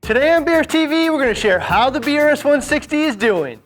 Today on BRStv, we're going to share how the BRS160 is doing.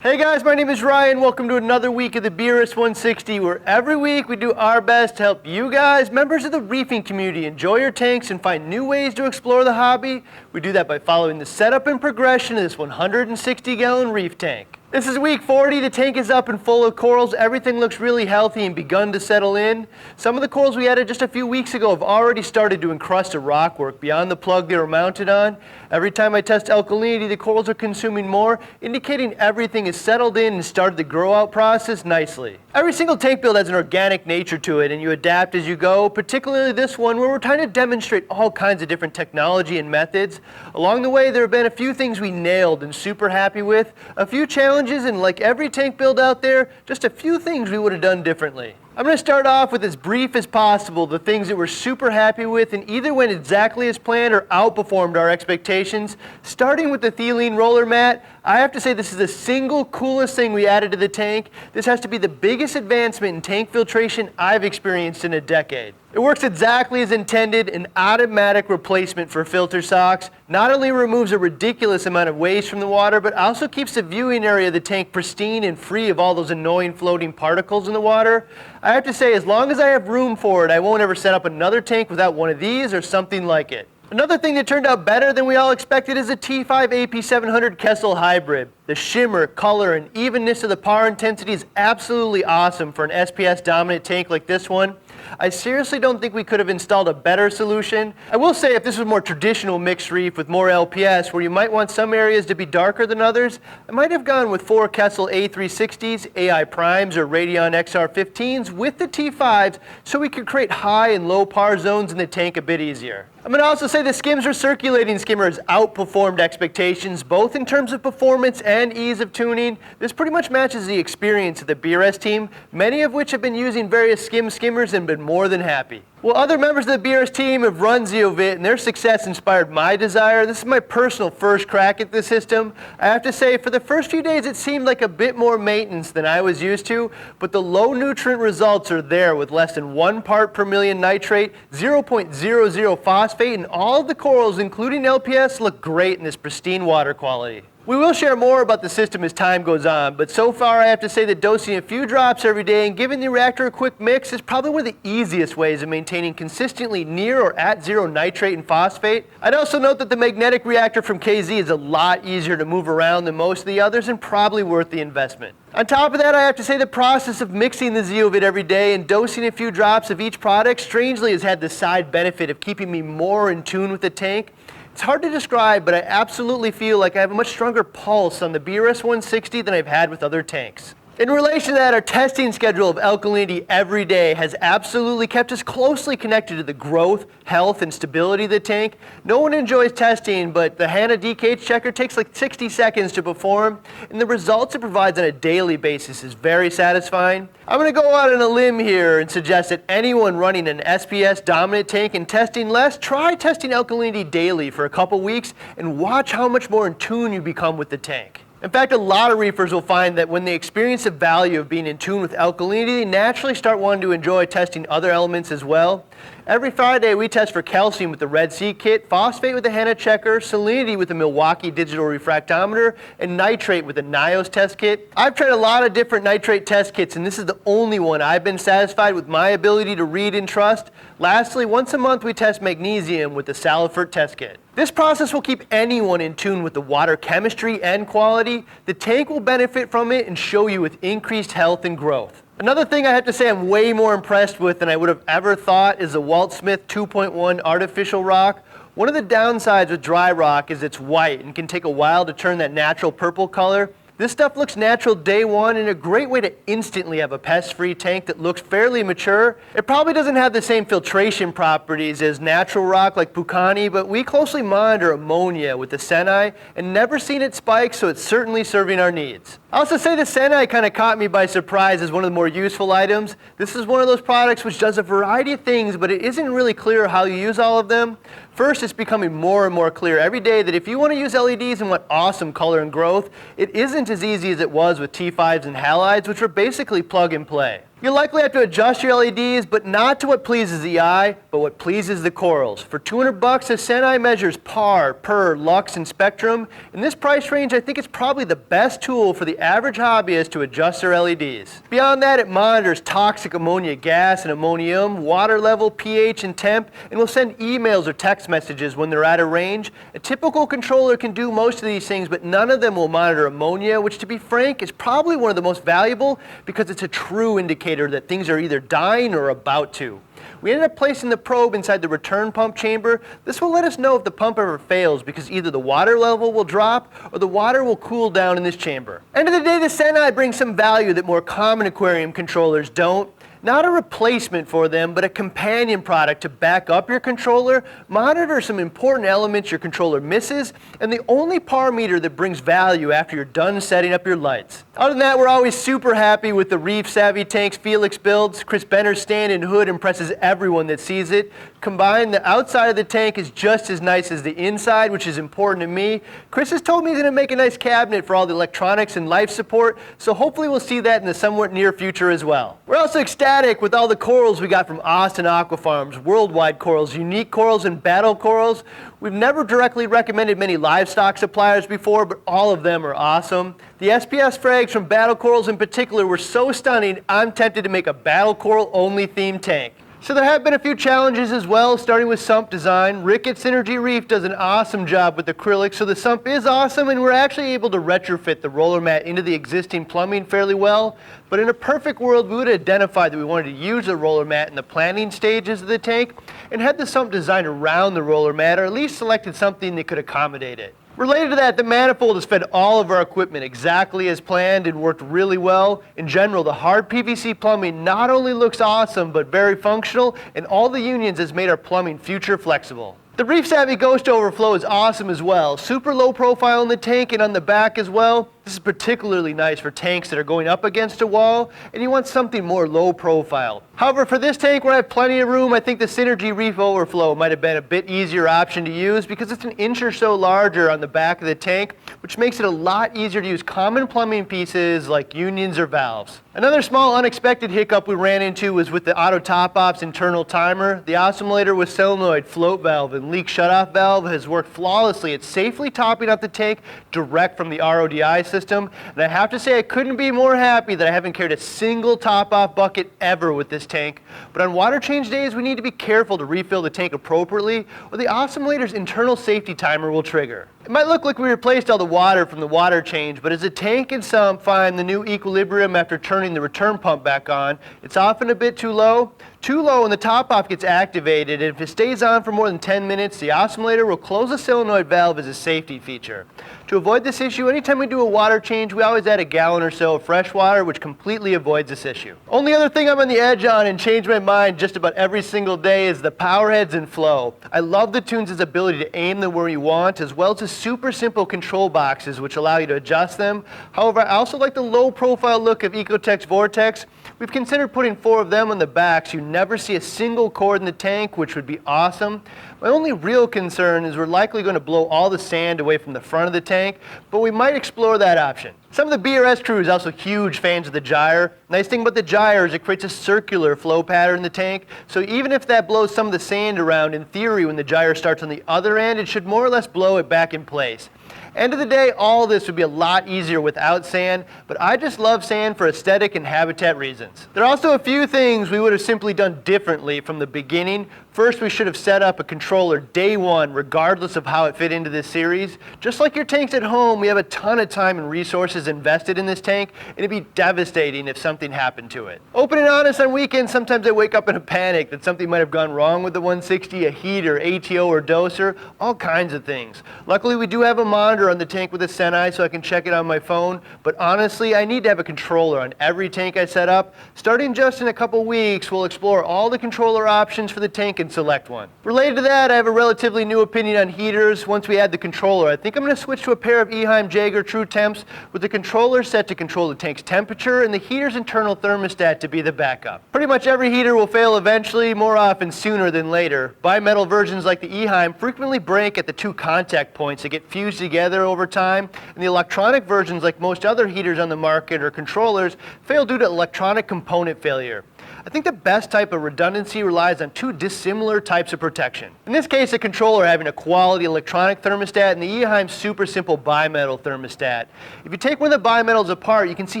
Hey guys, my name is Ryan. Welcome to another week of the BRS160, where every week we do our best to help you guys, members of the reefing community, enjoy your tanks and find new ways to explore the hobby. We do that by following the setup and progression of this 160-gallon reef tank. This is week 40, the tank is up and full of corals, everything looks really healthy and begun to settle in. Some of the corals we added just a few weeks ago have already started to encrust a rockwork beyond the plug they were mounted on. Every time I test alkalinity, the corals are consuming more, indicating everything is settled in and started the grow out process nicely. Every single tank build has an organic nature to it and you adapt as you go, particularly this one where we're trying to demonstrate all kinds of different technology and methods. Along the way there have been a few things we nailed and super happy with, a few challenges, and like every tank build out there, just a few things we would have done differently. I'm going to start off with as brief as possible the things that we're super happy with and either went exactly as planned or outperformed our expectations. Starting with the Thelene roller mat, I have to say this is the single coolest thing we added to the tank. This has to be the biggest advancement in tank filtration I've experienced in a decade. It works exactly as intended, an automatic replacement for filter socks. Not only removes a ridiculous amount of waste from the water, but also keeps the viewing area of the tank pristine and free of all those annoying floating particles in the water. I have to say, as long as I have room for it, I won't ever set up another tank without one of these or something like it. Another thing that turned out better than we all expected is the T5 AP700 Kessel Hybrid. The shimmer, color, and evenness of the power intensity is absolutely awesome for an SPS dominant tank like this one. I seriously don't think we could have installed a better solution. I will say if this was more traditional mixed reef with more LPS where you might want some areas to be darker than others, I might have gone with 4 Kessel A360s, AI Primes, or Radion XR15s with the T5s so we could create high and low par zones in the tank a bit easier. I'm going to also say the skims recirculating skimmer has outperformed expectations both in terms of performance and ease of tuning. This pretty much matches the experience of the BRS team, many of which have been using various skimmers and been more than happy. Well, other members of the BRS team have run ZeoVit and their success inspired my desire. This is my personal first crack at the system. I have to say, for the first few days it seemed like a bit more maintenance than I was used to, but the low nutrient results are there with less than 1 part per million nitrate, 0.00 phosphate, and all of the corals, including LPS, look great in this pristine water quality. We will share more about the system as time goes on, but so far I have to say that dosing a few drops every day and giving the reactor a quick mix is probably one of the easiest ways of maintaining consistently near or at zero nitrate and phosphate. I'd also note that the magnetic reactor from KZ is a lot easier to move around than most of the others and probably worth the investment. On top of that, I have to say the process of mixing the ZeoVit every day and dosing a few drops of each product strangely has had the side benefit of keeping me more in tune with the tank. It's hard to describe, but I absolutely feel like I have a much stronger pulse on the BRS160 than I've had with other tanks. In relation to that, our testing schedule of alkalinity every day has absolutely kept us closely connected to the growth, health, and stability of the tank. No one enjoys testing, but the HANA DKH checker takes like 60 seconds to perform, and the results it provides on a daily basis is very satisfying. I'm going to go out on a limb here and suggest that anyone running an SPS dominant tank and testing less, try testing alkalinity daily for a couple weeks and watch how much more in tune you become with the tank. In fact, a lot of reefers will find that when they experience the value of being in tune with alkalinity, they naturally start wanting to enjoy testing other elements as well. Every Friday we test for calcium with the Red Sea kit, phosphate with the HANA checker, salinity with the Milwaukee digital refractometer, and nitrate with the NIOS test kit. I've tried a lot of different nitrate test kits and this is the only one I've been satisfied with my ability to read and trust. Lastly, once a month we test magnesium with the Saltwater test kit. This process will keep anyone in tune with the water chemistry and quality. The tank will benefit from it and show you with increased health and growth. Another thing I have to say I'm way more impressed with than I would have ever thought is the Walt Smith 2.1 artificial rock. One of the downsides with dry rock is it's white and can take a while to turn that natural purple color. This stuff looks natural day one and a great way to instantly have a pest-free tank that looks fairly mature. It probably doesn't have the same filtration properties as natural rock like Pucani, but we closely monitor ammonia with the Senai and never seen it spike, so it's certainly serving our needs. I also say the Senai kind of caught me by surprise as one of the more useful items. This is one of those products which does a variety of things, but it isn't really clear how you use all of them. First, it's becoming more and more clear every day that if you want to use LEDs and want awesome color and growth, it isn't as easy as it was with T5s and halides, which were basically plug and play. You'll likely have to adjust your LEDs, but not to what pleases the eye, but what pleases the corals. For $200, the Senai measures par, per, lux, and spectrum. In this price range, I think it's probably the best tool for the average hobbyist to adjust their LEDs. Beyond that, it monitors toxic ammonia gas and ammonium, water level, pH, and temp, and will send emails or text messages when they're out of range. A typical controller can do most of these things, but none of them will monitor ammonia, which, to be frank, is probably one of the most valuable because it's a true indicator that things are either dying or about to. We ended up placing the probe inside the return pump chamber. This will let us know if the pump ever fails because either the water level will drop or the water will cool down in this chamber. End of the day, the Senai brings some value that more common aquarium controllers don't. Not a replacement for them, but a companion product to back up your controller, monitor some important elements your controller misses, and the only par meter that brings value after you're done setting up your lights. Other than that, we're always super happy with the Reef Savvy Tanks Felix builds. Chris Benner's stand and hood impresses everyone that sees it. Combined, the outside of the tank is just as nice as the inside, which is important to me. Chris has told me he's going to make a nice cabinet for all the electronics and life support, so hopefully we'll see that in the somewhat near future as well. We're also ecstatic with all the corals we got from Austin Aqua Farms, worldwide corals, unique corals, and battle corals. We've never directly recommended many livestock suppliers before, but all of them are awesome. The SPS frags from Battle Corals in particular were so stunning, I'm tempted to make a Battle Coral only themed tank. So there have been a few challenges as well, starting with sump design. Rick at Synergy Reef does an awesome job with acrylic, so the sump is awesome, and we're actually able to retrofit the roller mat into the existing plumbing fairly well. But in a perfect world, we would have identified that we wanted to use the roller mat in the planning stages of the tank and had the sump designed around the roller mat, or at least selected something that could accommodate it. Related to that, the manifold has fed all of our equipment exactly as planned and worked really well. In general, the hard PVC plumbing not only looks awesome, but very functional, and all the unions has made our plumbing future flexible. The Reef Savvy Ghost Overflow is awesome as well. Super low profile in the tank and on the back as well. This is particularly nice for tanks that are going up against a wall and you want something more low profile. However, for this tank where I have plenty of room, I think the Synergy Reef Overflow might have been a bit easier option to use because it's an inch or so larger on the back of the tank, which makes it a lot easier to use common plumbing pieces like unions or valves. Another small unexpected hiccup we ran into was with the auto top-off's internal timer. The oscillator with solenoid, float valve, and leak shutoff valve has worked flawlessly at safely topping up the tank direct from the RODI system. And I have to say I couldn't be more happy that I haven't carried a single top-off bucket ever with this tank. But on water change days, we need to be careful to refill the tank appropriately or the oscillator's internal safety timer will trigger. It might look like we replaced all the water from the water change, but as the tank and sump find the new equilibrium after turning the return pump back on, it's often a bit too low. Too low and the top off gets activated, and if it stays on for more than 10 minutes, the oscillator will close the solenoid valve as a safety feature. To avoid this issue, anytime we do a water change, we always add a gallon or so of fresh water, which completely avoids this issue. Only other thing I'm on the edge on and change my mind just about every single day is the power heads and flow. I love the Tunes' ability to aim them where you want, as well as the super simple control boxes which allow you to adjust them. However, I also like the low profile look of Ecotech's Vortex. We've considered putting 4 of them on the back so you never see a single cord in the tank, which would be awesome. My only real concern is we're likely going to blow all the sand away from the front of the tank, but we might explore that option. Some of the BRS crew are also huge fans of the gyre. Nice thing about the gyre is it creates a circular flow pattern in the tank, so even if that blows some of the sand around, in theory when the gyre starts on the other end, it should more or less blow it back in place. End of the day, all this would be a lot easier without sand, but I just love sand for aesthetic and habitat reasons. There are also a few things we would have simply done differently from the beginning. First, we should have set up a controller day one, regardless of how it fit into this series. Just like your tanks at home, we have a ton of time and resources invested in this tank, and it'd be devastating if something happened to it. Open and honest, on weekends, sometimes I wake up in a panic that something might have gone wrong with the 160, a heater, ATO, or doser, all kinds of things. Luckily, we do have a monitor on the tank with a Senai so I can check it on my phone, but honestly, I need to have a controller on every tank I set up. Starting just in a couple weeks, we'll explore all the controller options for the tank and select one. Related to that, I have a relatively new opinion on heaters. Once we add the controller, I think I'm going to switch to a pair of Eheim Jaeger True Temps with the controller set to control the tank's temperature and the heater's internal thermostat to be the backup. Pretty much every heater will fail eventually, more often sooner than later. Bimetal versions like the Eheim frequently break at the 2 contact points that get fused together over time, and the electronic versions, like most other heaters on the market or controllers, fail due to electronic component failure. I think the best type of redundancy relies on two dissimilar types of protection. In this case, a controller having a quality electronic thermostat and the Eheim super simple bimetal thermostat. If you take one of the bimetals apart, you can see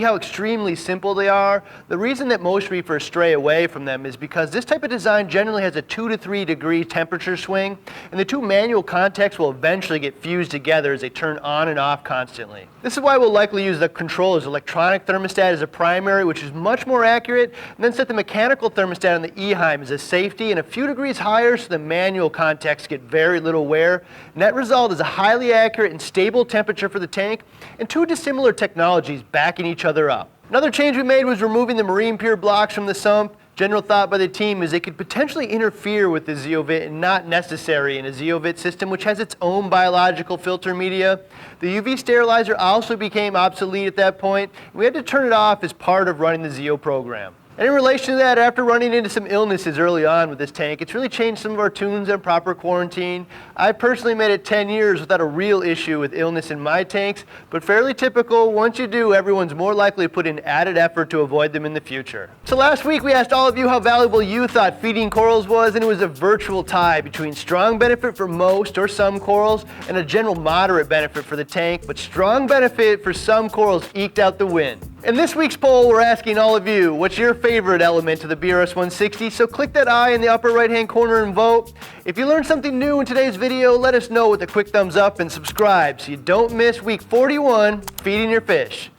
how extremely simple they are. The reason that most reefers stray away from them is because this type of design generally has a 2 to 3 degree temperature swing, and the two manual contacts will eventually get fused together as they turn on and off constantly. This is why we'll likely use the controller's electronic thermostat as a primary, which is much more accurate, and then set the mechanical thermostat on the Eheim as a safety and a few degrees higher so the manual contacts get very little wear. Net result is a highly accurate and stable temperature for the tank and two dissimilar technologies backing each other up. Another change we made was removing the marine pier blocks from the sump. General thought by the team is they could potentially interfere with the Zeovit and not necessary in a Zeovit system which has its own biological filter media. The UV sterilizer also became obsolete at that point. We had to turn it off as part of running the Zeo program. And in relation to that, after running into some illnesses early on with this tank, it's really changed some of our tunes on proper quarantine. I personally made it 10 years without a real issue with illness in my tanks, but fairly typical. Once you do, everyone's more likely to put in added effort to avoid them in the future. So last week we asked all of you how valuable you thought feeding corals was, and it was a virtual tie between strong benefit for most or some corals and a general moderate benefit for the tank, but strong benefit for some corals eked out the win. In this week's poll, we're asking all of you, what's your favorite element of the BRS160? So click that I in the upper right-hand corner and vote. If you learned something new in today's video, let us know with a quick thumbs up and subscribe so you don't miss week 41, Feeding Your Fish.